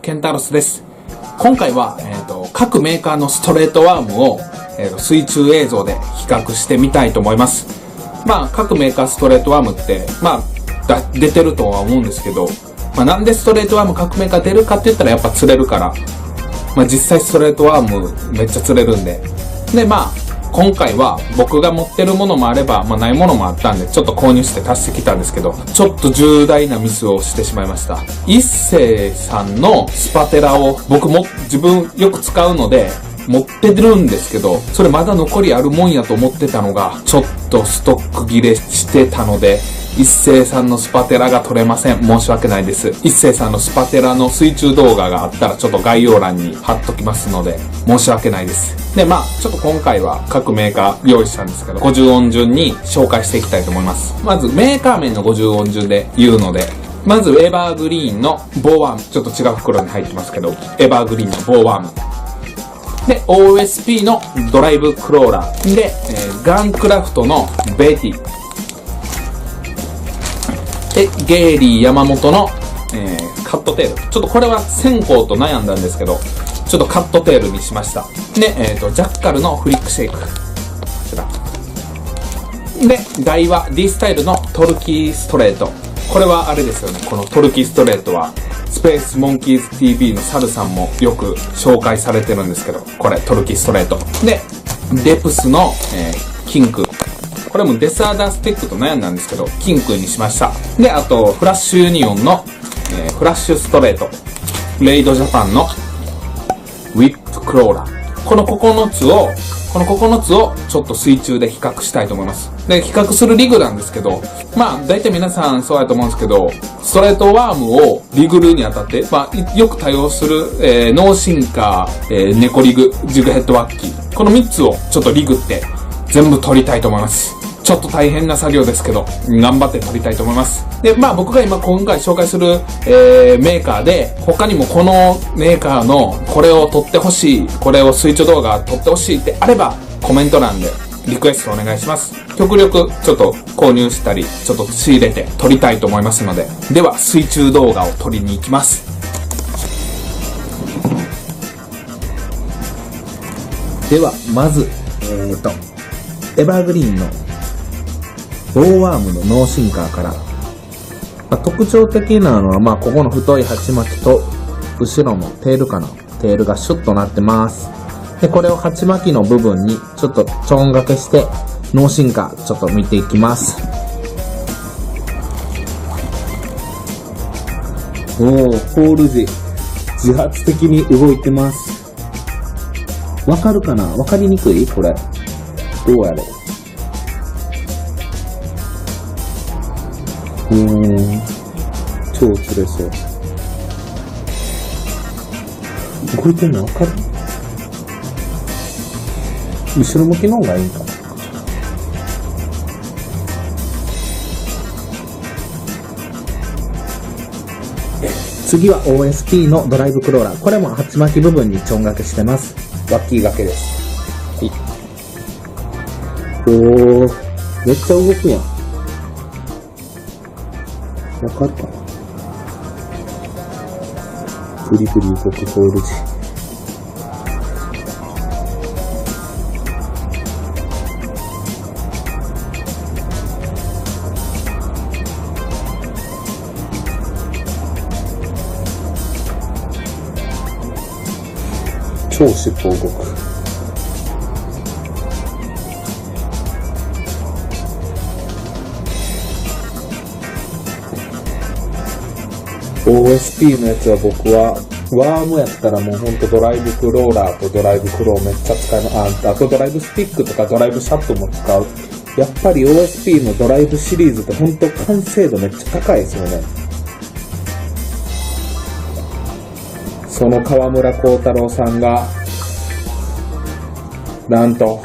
ケンタロスです。今回は、各メーカーのストレートワームを、水中映像で比較してみたいと思います。各メーカーストレートワームって、出てるとは思うんですけど、なんでストレートワーム各メーカー出るかって言ったらやっぱ釣れるから、実際ストレートワームめっちゃ釣れるんで。で、今回は僕が持ってるものもあれば、ないものもあったんで、ちょっと購入して足してきたんですけど、ちょっと重大なミスをしてしまいました。一星さんのスパテラを僕も自分よく使うので、持ってるんですけど、それまだ残りあるもんやと思ってたのが、ちょっとストック切れしてたので、一星さんのスパテラが撮れません。申し訳ないです。一星さんのスパテラの水中動画があったらちょっと概要欄に貼っときますので、申し訳ないです。で、ちょっと今回は各メーカー用意したんですけど、50音順に紹介していきたいと思います。まずメーカー名の50音順で言うので、まずエバーグリーンのボーワーム。ちょっと違う袋に入ってますけど、エバーグリーンのボーワーム。で、OSP のドライブクローラー。で、ガンクラフトのベティ。で、ゲイリー山本の、カットテール。ちょっとこれは線香と悩んだんですけど、ちょっとカットテールにしました。で、ジャッカルのフリックシェイク。こちら。で、台は D スタイルのトルキーストレート。これはあれですよね。このトルキーストレートは、スペースモンキーズ TV のサルさんもよく紹介されてるんですけど、これトルキーストレート。で、デプスの、キンク。これもデスアダースティックと悩んだんですけど、キンクにしました。で、あと、フラッシュユニオンの、フラッシュストレート。レイドジャパンのウィップクローラー。この9つをちょっと水中で比較したいと思います。で、比較するリグなんですけど、大体皆さんそうやと思うんですけど、ストレートワームをリグるにあたって、よく多用する、ノーシンカー、ネコリグ、ジグヘッドワッキー。この3つをちょっとリグって全部取りたいと思います。ちょっと大変な作業ですけど、頑張って撮りたいと思います。で、僕が今回紹介する、メーカーで、他にもこのメーカーのこれを撮ってほしい、これを水中動画撮ってほしいってあれば、コメント欄でリクエストお願いします。極力ちょっと購入したり、ちょっと仕入れて撮りたいと思いますので、では水中動画を撮りに行きます。では、まず、エバーグリーンのボーワームのノーシンカーから、特徴的なのは、ここの太い鉢巻きと、後ろのテールテールがシュッとなってます。で、これを鉢巻きの部分に、ちょっとちょんがけして、ノーシンカー、ちょっと見ていきます。ホール時、自発的に動いてます。わかるかな？わかりにくい？これ。どうやろう。超釣れそう。動いてんのわかる？後ろ向きの方がいいんかな。次は OSP のドライブクローラー。これも鉢巻き部分にちょんがけしてます。ワッキーがけです。はい。めっちゃ動くやん。わかった。プリプリ動くホール時。超尻尾動く。OSP のやつは僕はワームやったらもうほんとドライブクローラーとドライブクローめっちゃ使います。あとドライブスティックとかドライブシャットも使う。やっぱり OSP のドライブシリーズってほんと完成度めっちゃ高いですよね。その川村幸太郎さんがなんと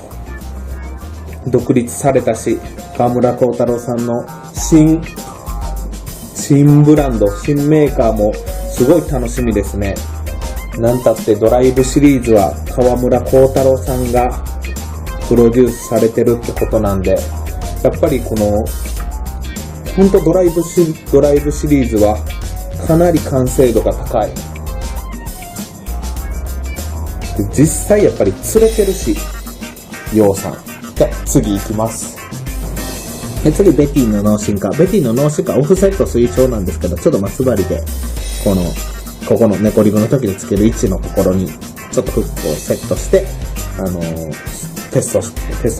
独立されたし、川村幸太郎さんの新ブランド、新メーカーもすごい楽しみですね。なんたってドライブシリーズは川村幸太郎さんがプロデュースされてるってことなんで、やっぱりこの本当ドライブシリーズはかなり完成度が高い。で実際やっぱり釣れてるし、ヨウさん。じゃあ次行きます。次、ベティの脳進化。ベティの脳進化、オフセット推奨なんですけど、ちょっとマス針で、ここの猫リブの時につける位置のところに、ちょっとフックをセットして、テスト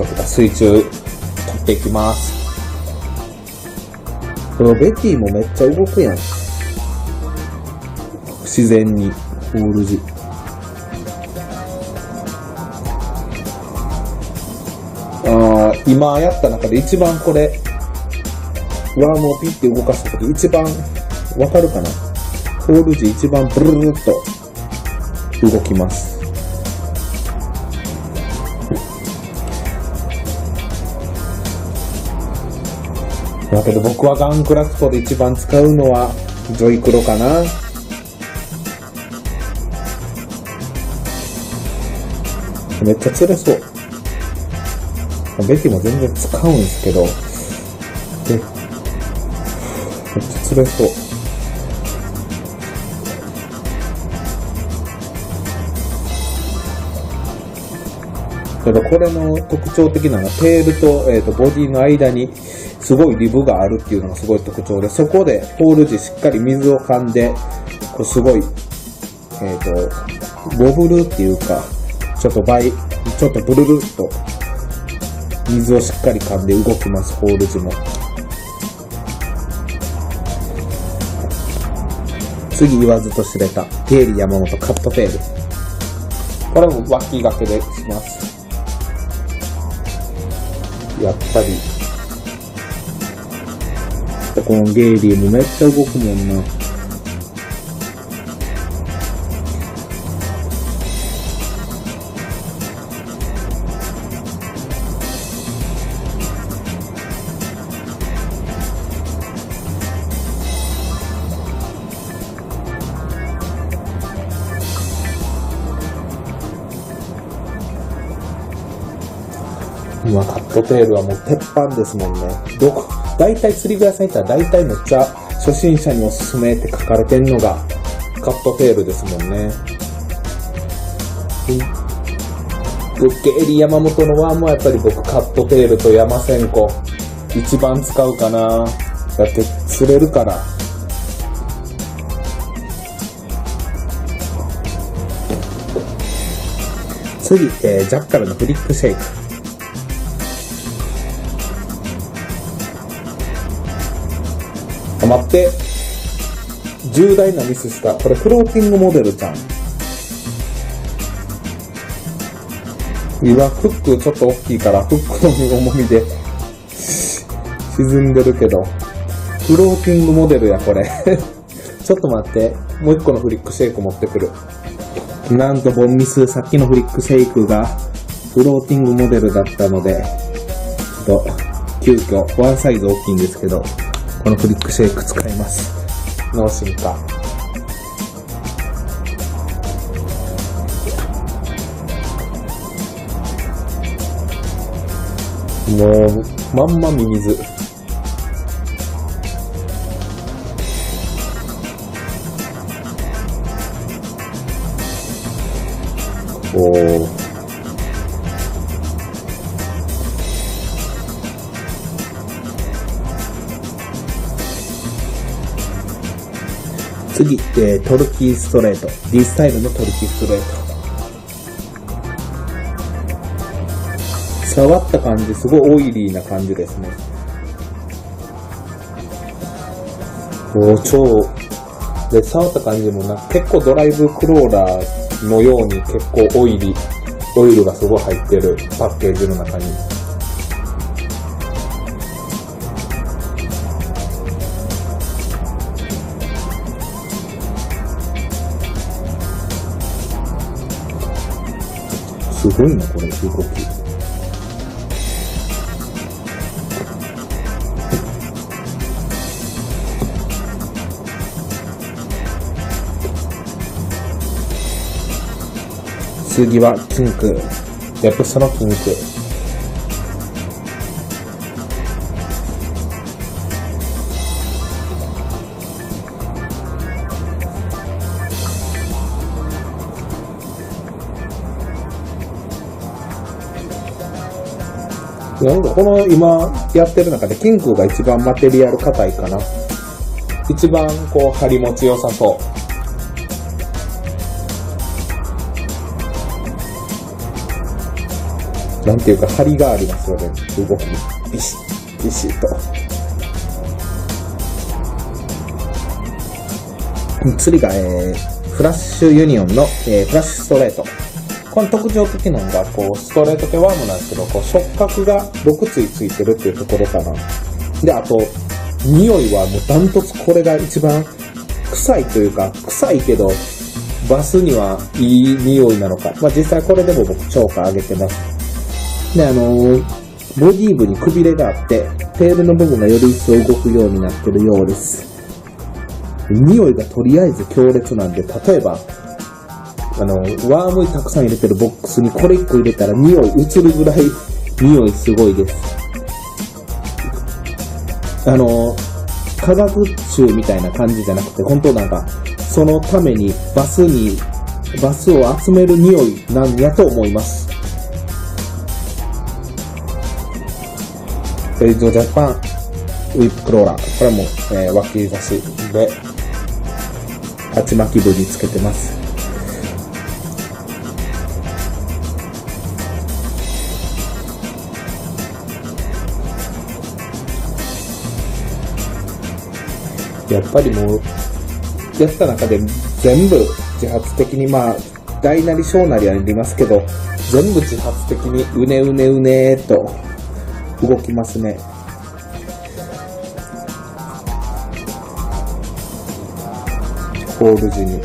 とか水中取っていきます。このベティもめっちゃ動くやん。自然に、ホール時。今やった中で一番これ、ワームをピッて動かしたとき一番わかるかな？ホール時一番ブルルルっと動きます。だけど僕はガンクラフトで一番使うのはジョイクロかな。めっちゃ釣れそう。ベティも全然使うんですけど、めっちゃ釣れそう。けどこれの特徴的なのはテールと、ボディの間にすごいリブがあるっていうのがすごい特徴で、そこでホール時しっかり水を噛んで、こうすごい、ボブルっていうか、ちょっとブルルっと水をしっかり噛んで動きます、ホール時も。次言わずと知れたテール山本カットテール。これも脇掛けでします。やっぱりこのゲイリーもめっちゃ動くもんな。今カットテールはもう鉄板ですもんね。大体釣り具屋さん行ったら大体めっちゃ初心者におすすめって書かれてんのがカットテールですもんね。ゲイリー山本のワームはやっぱり僕カットテールと山線香一番使うかな。だって釣れるから。次、ジャッカルのフリックシェイク。待って、重大なミスした。これフローティングモデルちゃん。今フックちょっと大きいからフックの重みで沈んでるけど、フローティングモデルやこれちょっと待って、もう一個のフリックシェイク持ってくる。なんとボンミス、さっきのフリックシェイクがフローティングモデルだったので、ちょっと急遽ワンサイズ大きいんですけど、このフリックシェイク使います。脳進化。もうまんまミミズ。おー。次、トルキーストレート。D スタイルのトルキーストレート。触った感じ、すごいオイリーな感じですね。超。で、触った感じも結構ドライブクローラーのように結構オイルがすごい入ってるパッケージの中に。すごいな、これ、動き。次はキンク。ヤプスのキンク。なんかこの今やってる中でキンクが一番マテリアル硬いかな。一番こう張り持ち良さそう。なんていうか張りがありますよね、動きに。ビシッビシッと。次が、フラッシュユニオンの、フラッシュストレート。この特徴的なのがこうストレート系ワームなんですけど、こう触覚が6対ついてるっていうところかな。で、あと匂いはもうダントツこれが一番臭いというか、臭いけどバスにはいい匂いなのか。まあ実際これでも僕超過上げてます。で、ボディ部にくびれがあってテールの部分がより一層動くようになってるようです。匂いがとりあえず強烈なんで、例えばワームたくさん入れてるボックスにこれ1個入れたら匂い移るぐらい匂いすごいです。化学臭みたいな感じじゃなくて、本当なんかそのためにバスを集める匂いなんやと思います。ジャパンウィップクローラー、これも、脇差しで鉢巻き部につけてます。やっぱりもうやった中で全部自発的に、まあ大なり小なりありますけど、全部自発的にうねうねうねーと動きますね。ホール時に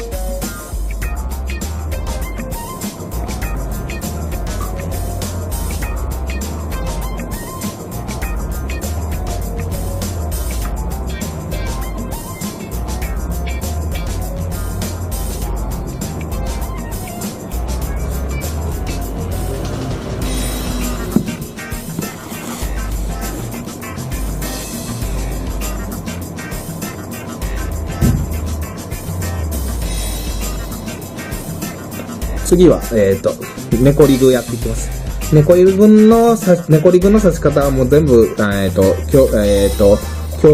次は、ネコリグやっていきます。ネコリグの刺し方はもう全部、共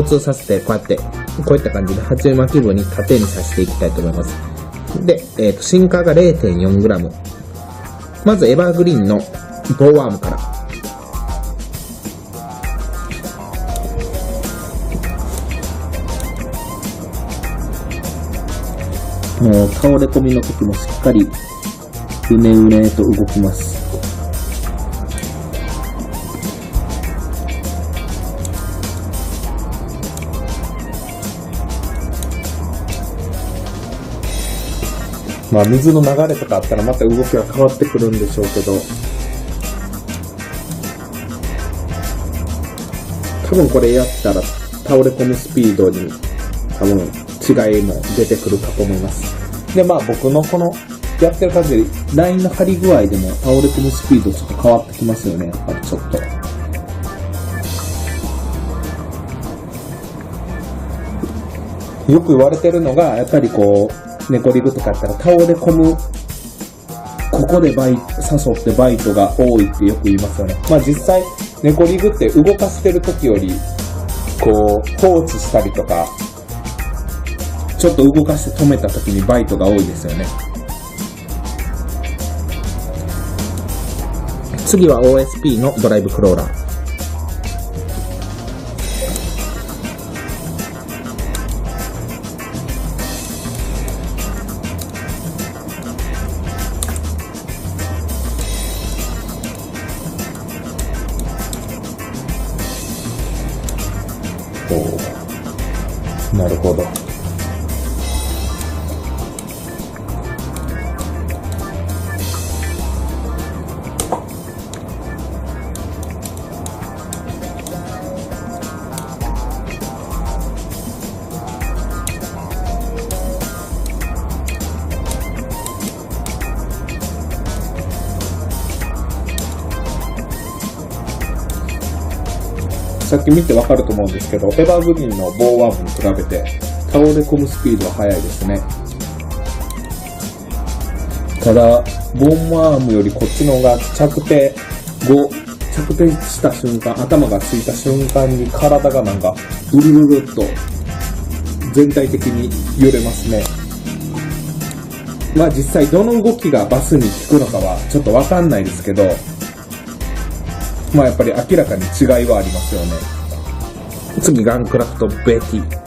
通させて、こういった感じで、鉢巻き部に縦に刺していきたいと思います。で、シンカーが 0.4g。まず、エバーグリーンのボーワームから。もう、倒れ込みの時もしっかり、うねうねと動きます。まあ水の流れとかあったらまた動きが変わってくるんでしょうけど、多分これやったら倒れ込むスピードに多分違いも出てくるかと思います。で、まあ僕のこのやってる感じでラインの張り具合でも倒れ込むスピードちょっと変わってきますよね。やっぱりちょっとよく言われてるのが、やっぱりこうネコリグとかやったら倒れ込む、ここで誘ってバイトが多いってよく言いますよね。まあ実際ネコリグって動かしてる時よりこう放置したりとかちょっと動かして止めた時にバイトが多いですよね。次は OSP のドライブクローラー。なるほど。さっき見てわかると思うんですけど、エバーグリーンのボーワームに比べて倒れ込むスピードは速いですね。ただボーワームよりこっちの方が着着点した瞬間、頭がついた瞬間に体がなんか、ブルルルっと全体的に揺れますね。まあ実際どの動きがバスに効くのかはちょっとわかんないですけど、まあやっぱり明らかに違いはありますよね。次、ガンクラフトベティ。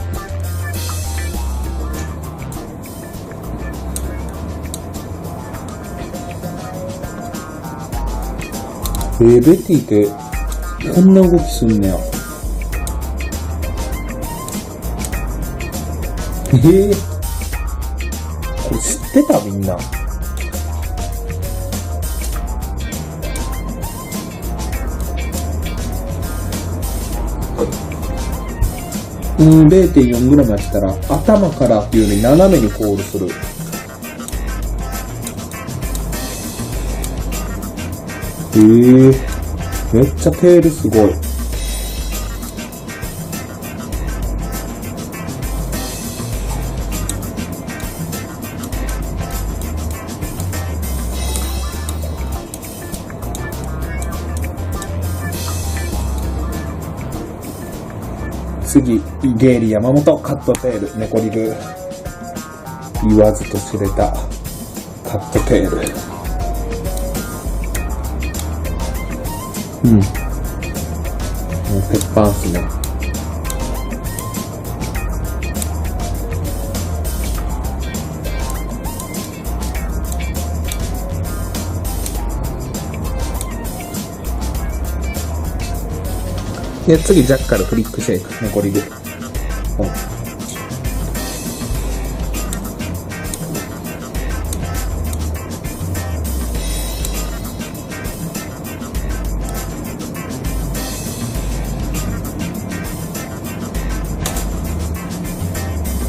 ベティってこんな動きすんねや。これ知ってたみんな。0.4g やったら頭からっていうより斜めにホールする。めっちゃテールすごい。次、ゲイリー山本カットテール、ネコリグ。言わずと知れたカットテール。もう鉄板っすね。で、次、ジャッカルフリックシェイク、ネコリグ。フ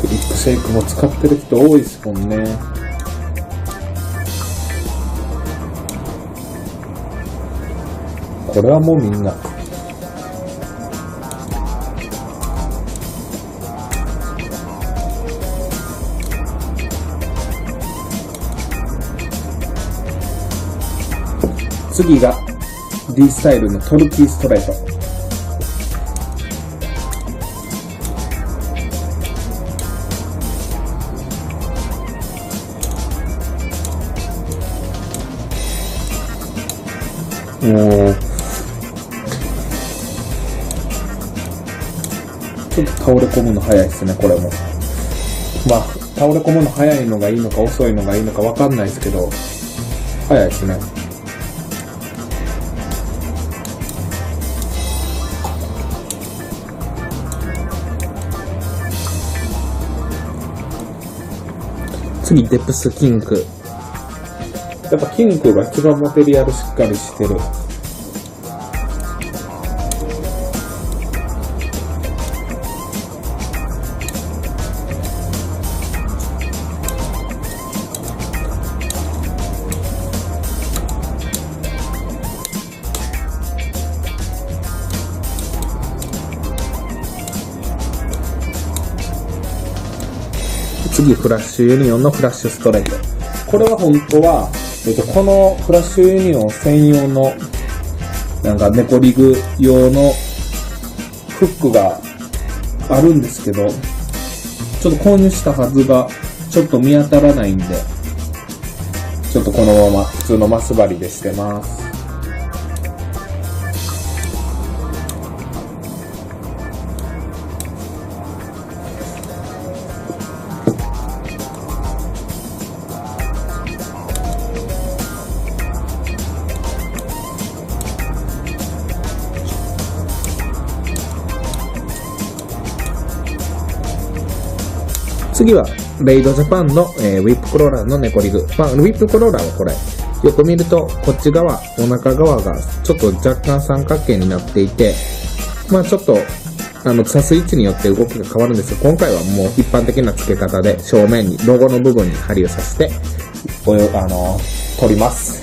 リックシェイクも使ってる人多いですもんね。これはもうみんな。次が D スタイルのトルキーストレート。ちょっと倒れ込むの早いですね、これも。まあ、倒れ込むの早いのがいいのか遅いのがいいのかわかんないですけど、早いですね。次、デプスキンク。やっぱキンクが一番マテリアルしっかりしてる。次、フラッシュユニオンのフラッシュストレート。これは本当は、このフラッシュユニオン専用の、なんかネコリグ用のフックがあるんですけど、ちょっと購入したはずが、ちょっと見当たらないんで、ちょっとこのまま普通のマス針でしてます。次は、レイドジャパンの、ウィップクローラーのネコリグ。まあ、ウィップクローラーはこれ、よく見ると、こっち側、お腹側がちょっと若干三角形になっていて、まあちょっと、刺す位置によって動きが変わるんですが、今回はもう一般的な付け方で、正面に、ロゴの部分に針を刺して、取ります。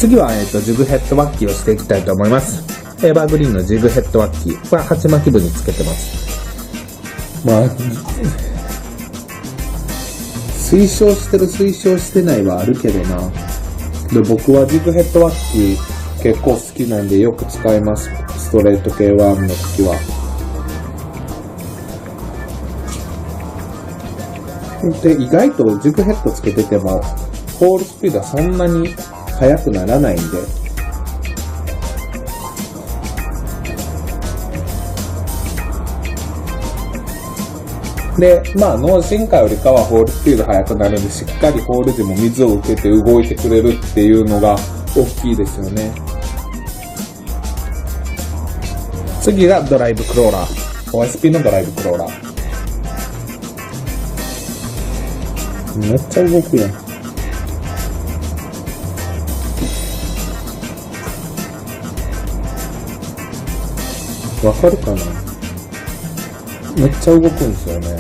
次は、ジグヘッドワッキーをしていきたいと思います。エバーグリーンのジグヘッドワッキーは鉢巻き部につけてます。まあ、推奨してる推奨してないはあるけどな。で、僕はジグヘッドワッキー結構好きなんでよく使います。ストレート系ワームの時は。で、意外とジグヘッドつけてても、ホールスピードはそんなに速くならないんで。で、まあ、脳進化よりかはホールスピード速くなるんで、しっかりホール時も水を受けて動いてくれるっていうのが大きいですよね。次がドライブクローラー。OSP のドライブクローラー。めっちゃ動くやん。わかるかな？めっちゃ動くんですよね。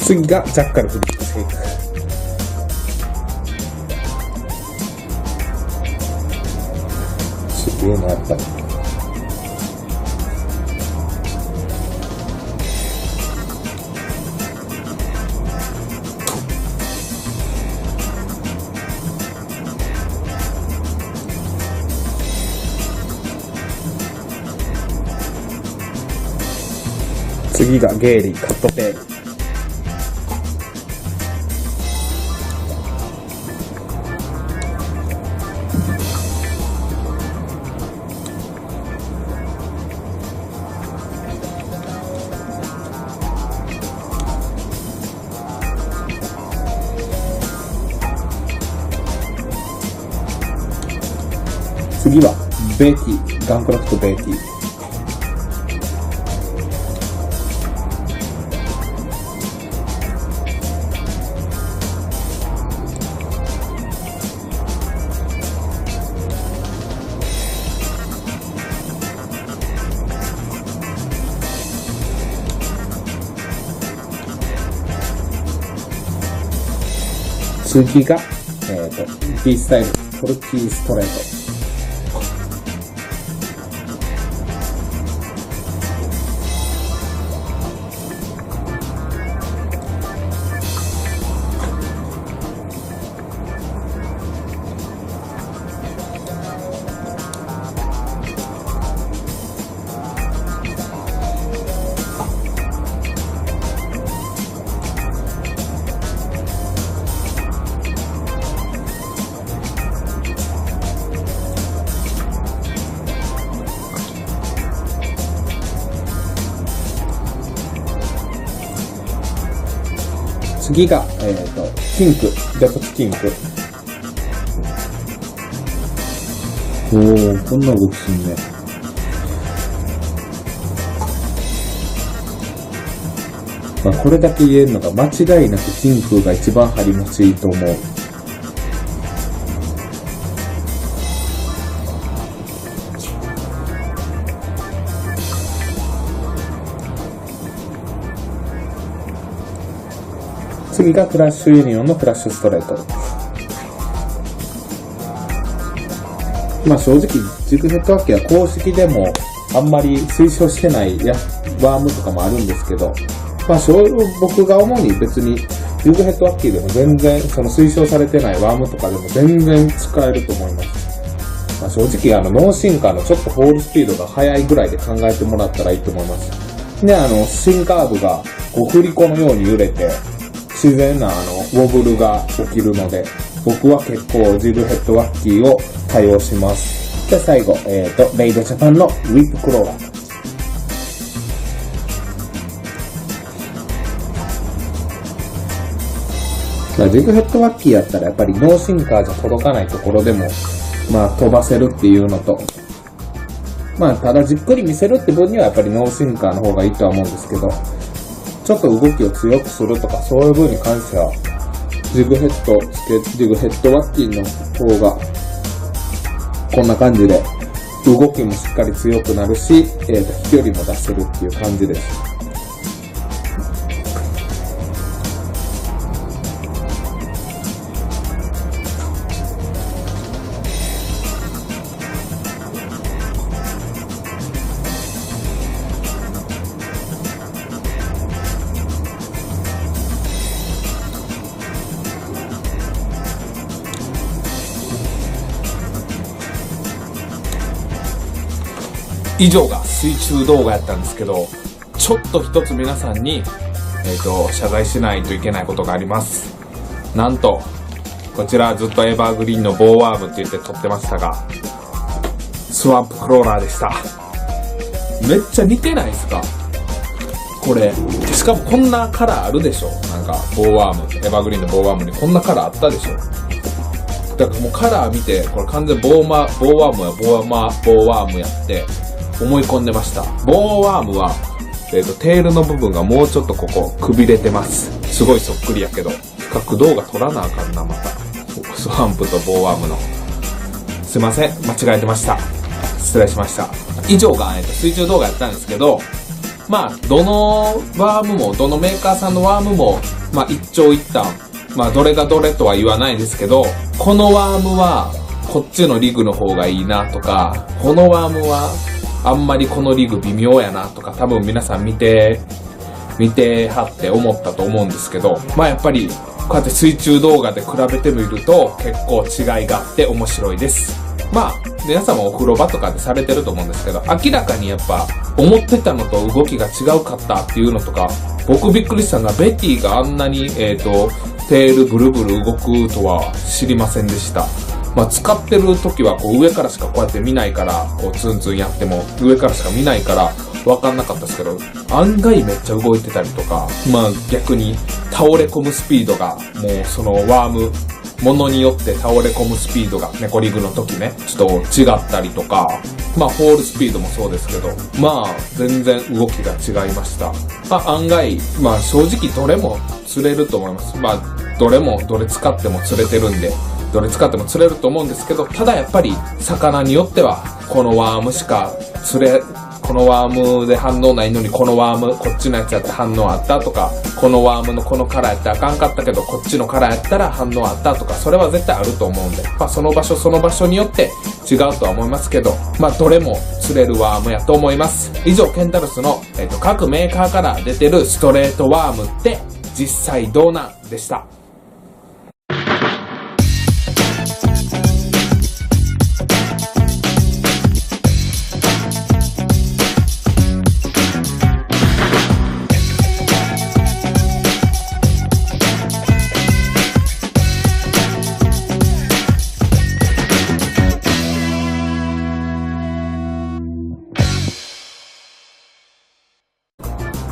次がジャッカルフリックシェイク。すげえな、やっぱり。次がゲイリーカットテール。次はベーティー、ガンクラフトベーティー。次が、B スタイル、トルキーストレート。次が、キンク、デプスキンク。おー、こんな動きすんね。まあ、これだけ言えるのが間違いなくキンクが一番張り持ちいいと思う。次がクラッシュユニオンのクラッシュストレート。まあ正直、ジグヘッドワッキーは公式でもあんまり推奨してないワームとかもあるんですけど、まあ僕が主に別にジグヘッドワッキーでも全然その推奨されてないワームとかでも全然使えると思います。まあ正直ノーシンカーのちょっとホールスピードが速いぐらいで考えてもらったらいいと思います。で、シンカーブがこう振り子のように揺れて、自然なウォブルが起きるので、僕は結構ジグヘッドワッキーを対応します。じゃあ最後、レイドジャパンのウィップクローラー。ジグヘッドワッキーやったらやっぱりノーシンカーじゃ届かないところでも、まあ飛ばせるっていうのと、まあ、ただじっくり見せるって分にはやっぱりノーシンカーの方がいいとは思うんですけど、ちょっと動きを強くするとか、そういう分に関しては、ジグヘッド、スケッチジグヘッドワッキンの方が、こんな感じで、動きもしっかり強くなるし、飛距離も出せるっていう感じです。以上が水中動画やったんですけど、ちょっと一つ皆さんに、謝罪しないといけないことがあります。なんと、こちらずっとエバーグリーンのボーワームって言って撮ってましたが、スワンプクローラーでした。めっちゃ似てないですかこれ。しかもこんなカラーあるでしょ、なんかボーワーム、エバーグリーンのボーワームにこんなカラーあったでしょ。だからもうカラー見て、これ完全ボーワームやって思い込んでました。ボーワームは、テールの部分がもうちょっとここくびれてます。すごいそっくりやけど、比較動画撮らなあかんな、また。スワンプとボーワームの。すいません、間違えてました。失礼しました。以上が、水中動画やったんですけど、まあ、どのワームも、どのメーカーさんのワームも、まあ、一長一短、まあ、どれがどれとは言わないですけど、このワームは、こっちのリグの方がいいなとか、このワームは、あんまりこのリグ微妙やなとか、多分皆さん見てはって思ったと思うんですけど、まあやっぱり、こうやって水中動画で比べてみると、結構違いがあって面白いです。まあ、皆さんもお風呂場とかでされてると思うんですけど、明らかにやっぱ、思ってたのと動きが違うかったっていうのとか、僕びっくりしたのが、ベティがあんなに、テールブルブル動くとは知りませんでした。まあ、使ってる時はこう上からしかこうやって見ないから、こうツンツンやっても上からしか見ないから分かんなかったですけど、案外めっちゃ動いてたりとか、まあ逆に倒れ込むスピードがもうそのワーム、ものによって倒れ込むスピードがネコリグの時ね、ちょっと違ったりとか、まあホールスピードもそうですけど、まあ全然動きが違いました。まあ案外、まあ正直どれも釣れると思います。まあどれ使っても釣れてるんで、どれ使っても釣れると思うんですけど、ただやっぱり魚によってはこのワームしかこのワームで反応ないのにこのワームこっちのやつやったら反応あったとか、このワームのこのカラーやったらあかんかったけどこっちのカラーやったら反応あったとか、それは絶対あると思うんで、まあその場所によって違うとは思いますけど、まあどれも釣れるワームやと思います。以上、ケンタロスの、各メーカーから出てるストレートワームって実際どうなんでした。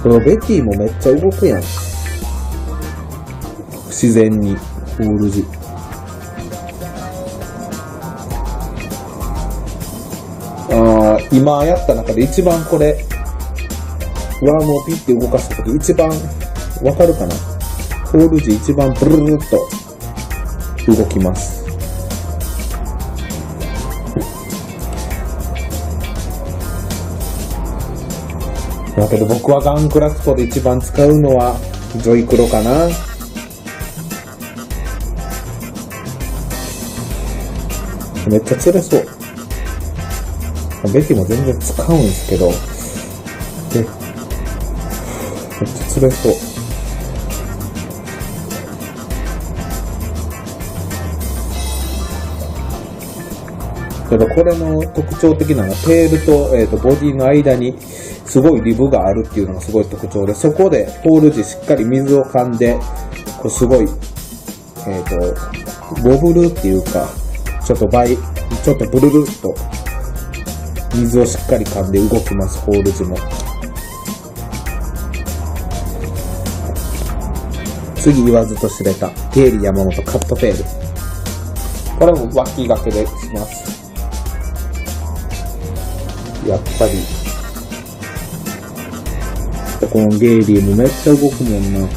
このベティもめっちゃ動くやん。自然に、ホール時。今やった中で一番これ、ワームをピッて動かしたとき一番、わかるかな？ホール時一番ブルルルっと動きます。だけど僕はガンクラフトで一番使うのはジョイクロかな。めっちゃ釣れそう。ベティも全然使うんですけど、めっちゃ釣れそう。ただこれの特徴的なのはテールと、ボディの間にすごいリブがあるっていうのがすごい特徴で、そこでホール時しっかり水を噛んで、こうすごい、ボブルっていうか、ちょっとブルルっと水をしっかり噛んで動きます、ホール時も。次言わずと知れたテール山本カットテール。これも脇掛けでします。いやっぱり。このゲイリーもめっちゃ動くもんな。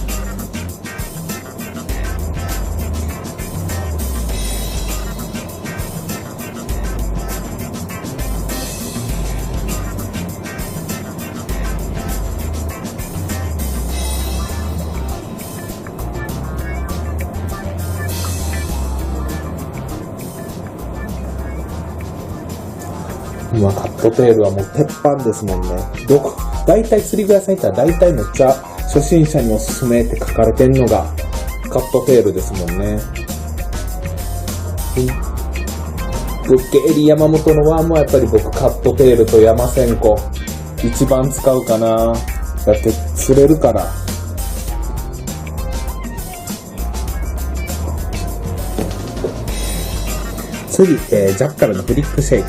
今カットテールはもう鉄板ですもんね。大体釣り具屋さん行ったら大体めっちゃ初心者におすすめって書かれてんのがカットテールですもんね。ゲイリー山本のワームはやっぱり僕カットテールと山線香一番使うかな。だって釣れるから。次、ジャッカルのフリックシェイク。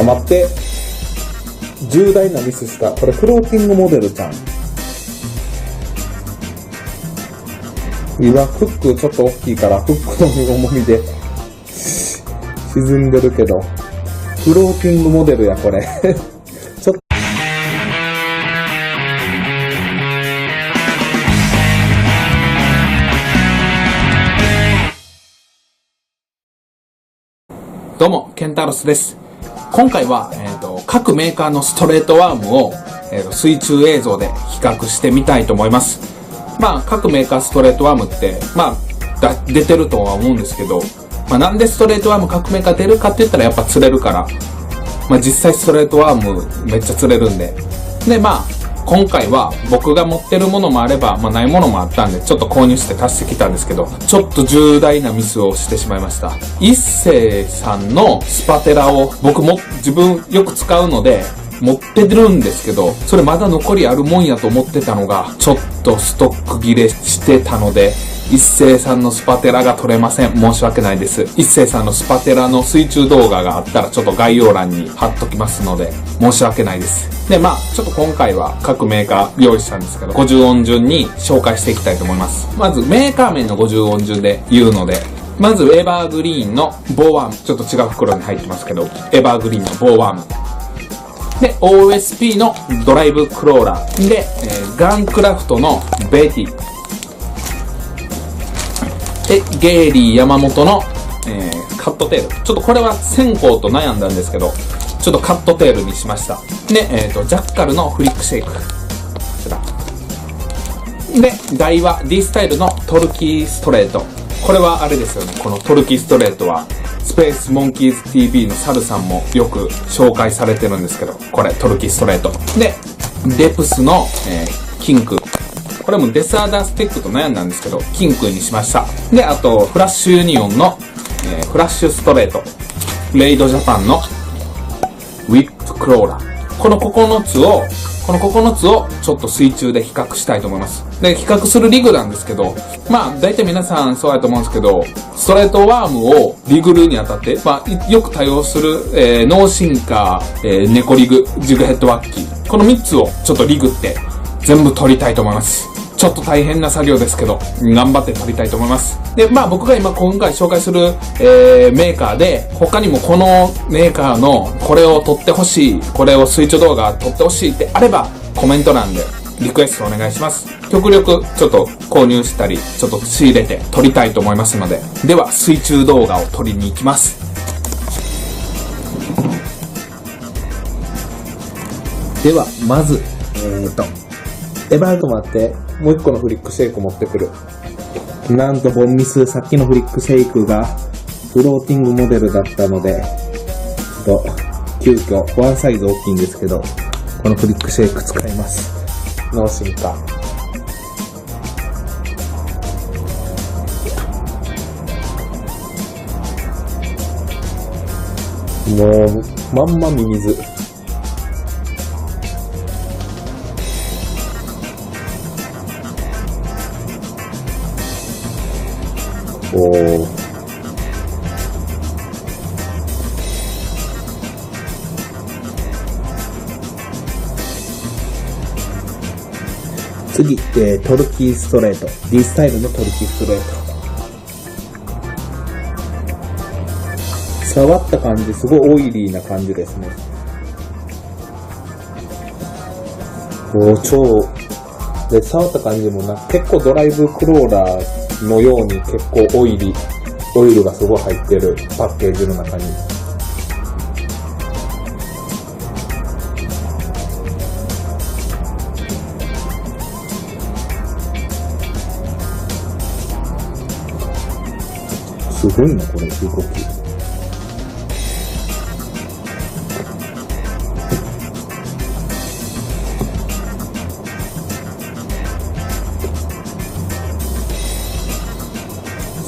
待って、重大なミスした。これフローティングモデルちゃん。今フックちょっと大きいからフックの重みで沈んでるけど、フローティングモデルやこれちょっとどうもケンタロスです。今回は、各メーカーのストレートワームを、水中映像で比較してみたいと思います。まあ各メーカーストレートワームって出てるとは思うんですけど、なんでストレートワーム各メーカー出るかって言ったらやっぱ釣れるから、実際ストレートワームめっちゃ釣れるんで、今回は僕が持ってるものもあれば、ないものもあったんでちょっと購入して足してきたんですけど、ちょっと重大なミスをしてしまいました。一星さんのスパテラを僕も自分よく使うので持ってるんですけど、それまだ残りあるもんやと思ってたのがちょっとストック切れしてたので、一星さんのスパテラが撮れません。申し訳ないです。一星さんのスパテラの水中動画があったらちょっと概要欄に貼っときますので申し訳ないです。でちょっと今回は各メーカー用意したんですけど、50音順に紹介していきたいと思います。まずメーカー名の50音順で言うので、まずエバーグリーンのボーワーム、ちょっと違う袋に入ってますけど、エバーグリーンのボーワームで、OSP のドライブクローラーで、ガンクラフトのベティで、ゲイリー山本の、カットテール。ちょっとこれは線香と悩んだんですけど、ちょっとカットテールにしました。で、ジャッカルのフリックシェイク。こちら。で、台は D スタイルのトルキーストレート。これはあれですよね。このトルキーストレートは、スペースモンキーズ TV のサルさんもよく紹介されてるんですけど、これトルキーストレート。で、デプスの、キンク。これもデスアダースティックと悩んだんですけど、キンクにしました。で、あと、フラッシュユニオンの、フラッシュストレート。レイドジャパンのウィップクローラー。この9つをちょっと水中で比較したいと思います。で、比較するリグなんですけど、大体皆さんそうやと思うんですけど、ストレートワームをリグるにあたって、よく多用する、ノーシンカー、ネコリグ、ジグヘッドワッキー。この3つをちょっとリグって全部取りたいと思います。ちょっと大変な作業ですけど、頑張って撮りたいと思います。で、僕が今回紹介する、メーカーで、他にもこのメーカーのこれを撮ってほしい、これを水中動画撮ってほしいってあれば、コメント欄でリクエストお願いします。極力ちょっと購入したり、ちょっと仕入れて撮りたいと思いますので、では水中動画を撮りに行きます。では、まず、待って、もう一個のフリックシェイク持ってくる。なんとボンミス、さっきのフリックシェイクがフローティングモデルだったので、急遽ワンサイズ大きいんですけど、このフリックシェイク使います。ノーシンカー。もう、まんまミミズ。次、トルキーストレート。D スタイルのトルキーストレート。触った感じ、すごいオイリーな感じですね。で、触った感じも結構ドライブクローラーのように結構オイルがすごい入ってるパッケージの中に。すごいな、これ、動き。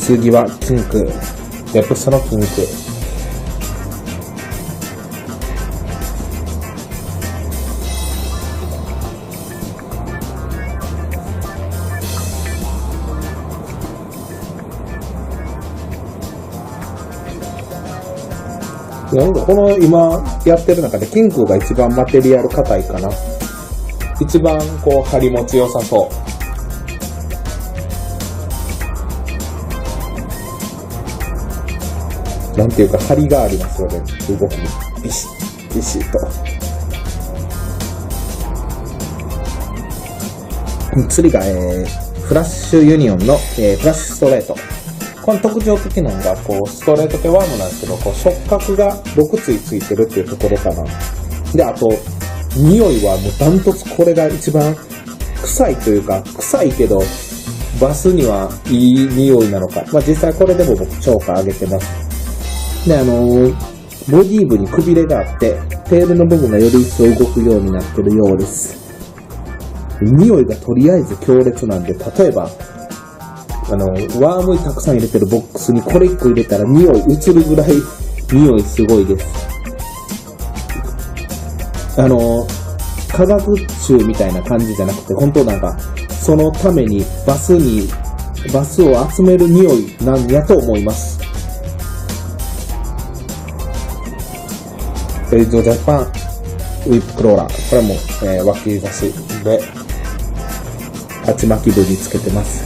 次はピンク。デプスのピンク。この今やってる中でピンクが一番マテリアル硬いかな。一番こう張り持ち良さそう。なんていうか張りがありますよね、動きに。ビシッビシッと。次が、フラッシュユニオンの、フラッシュストレート。この特徴的なのが、こう、ストレート系ワームなんですけど、こう、触覚が6対ついてるっていうところかな。で、あと、匂いはもうダントツこれが一番臭いというか、臭いけど、バスにはいい匂いなのか。まあ実際これでも僕超過上げてます。で、ボディ部にくびれがあって、テールの部分がより一層動くようになってるようです。匂いがとりあえず強烈なんで、例えば、ワームたくさん入れてるボックスにこれ1個入れたら匂い移るぐらい匂いすごいです。化学臭みたいな感じじゃなくて、本当なんか、そのためにバスを集める匂いなんやと思います。ジャパンウィップクローラー。これも、脇差しで、鉢巻き部につけてます。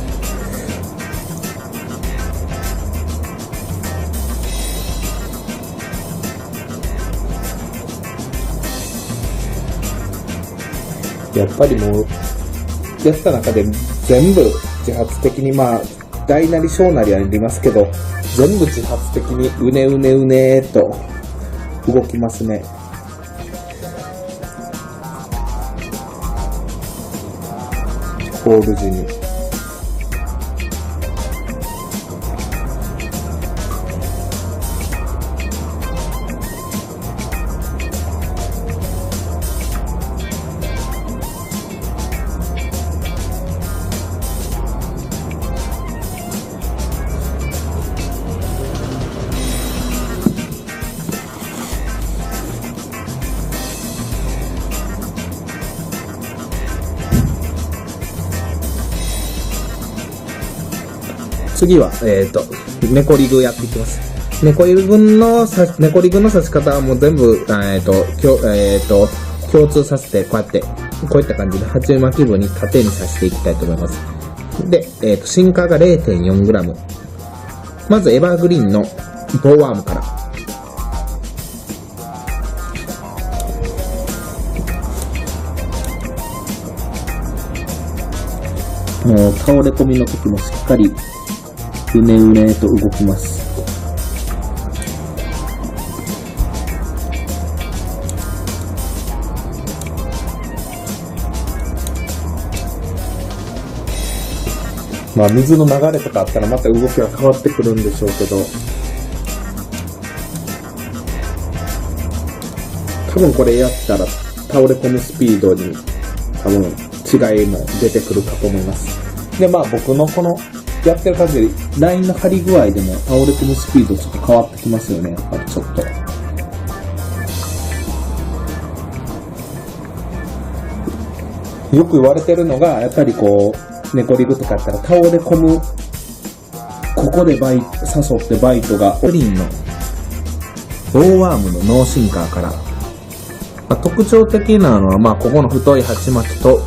やっぱりもう、やった中で全部自発的に、まあ、大なり小なりありますけど、全部自発的にうねうねうねーと動きますね。ホール時に。次は、ネコリグやっていきます。ネコリグの刺し方はもう全部、共通させて、こういった感じで、鉢巻き部に縦に刺していきたいと思います。で、シンカーが 0.4g。まず、エバーグリーンのボーワームから。もう、倒れ込みの時もしっかり、うねうねと動きます。まあ水の流れとかあったらまた動きは変わってくるんでしょうけど、多分これやったら倒れ込むスピードに多分違いも出てくるかと思います。で、まあ僕のこのやってる感じで、ラインの張り具合でも倒れ込むスピードちょっと変わってきますよね。やっぱりちょっと。よく言われてるのが、やっぱりこう、ネコリグとかやったら倒れ込む、ここで誘ってバイトが、グリーンのボーワームのノーシンカーから、特徴的なのは、まあここの太い鉢巻きと、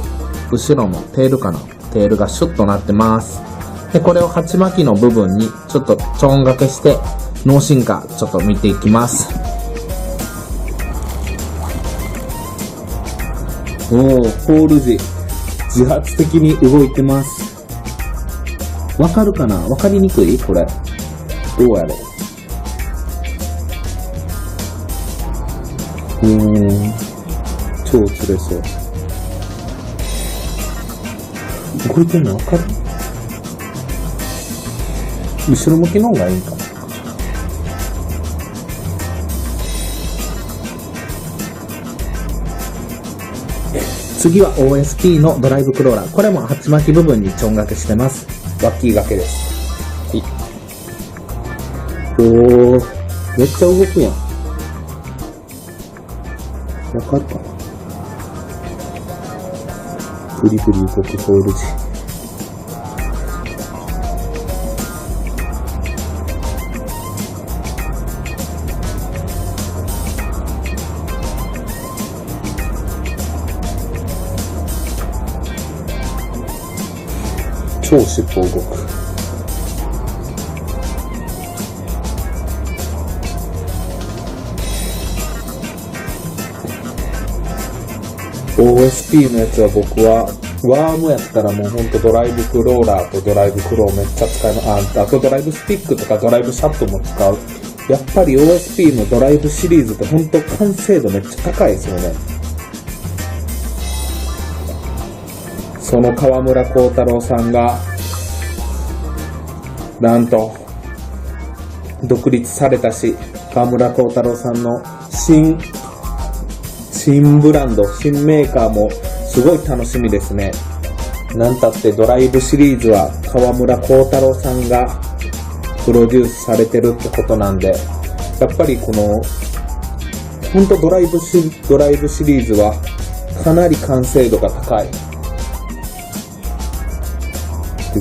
後ろのテールかな。テールがシュッとなってます。で、これを鉢巻きの部分にちょっとちょんがけして、脳進化ちょっと見ていきます。おー、ホール時自発的に動いてます。わかるかな？わかりにくい？これどうやろう。超釣れそう。動いてんのわかる？後ろ向きの方がいいんかな。次は OSP のドライブクローラー。これも鉢巻き部分にちょんがけしてます。ワッキーがけです。はい。おー、めっちゃ動くやん。わかるかな？ブリブリ動くホール時。超尻尾動く。OSP のやつは僕はワームやったらもうほんとドライブクローラーとドライブクローめっちゃ使います。あとドライブスティックとかドライブシャフトも使う。やっぱり OSP のドライブシリーズってほんと完成度めっちゃ高いですよね。その川村幸太郎さんがなんと独立されたし、川村幸太郎さんの新ブランド、新メーカーもすごい楽しみですね。なんたってドライブシリーズは川村幸太郎さんがプロデュースされてるってことなんで、やっぱりこのほんとドライブシリーズはかなり完成度が高い。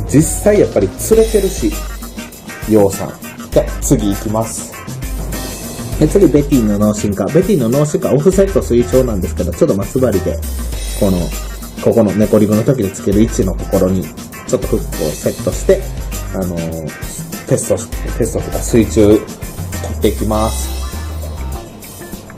実際やっぱり釣れてるし、ヨウさん。じゃあ次行きます。次ベティの脳進化。ベティの脳進化オフセット推奨なんですけど、ちょっと松針でここの猫リブの時につける位置のところにちょっとフックをセットしてテストとか水中取っていきます。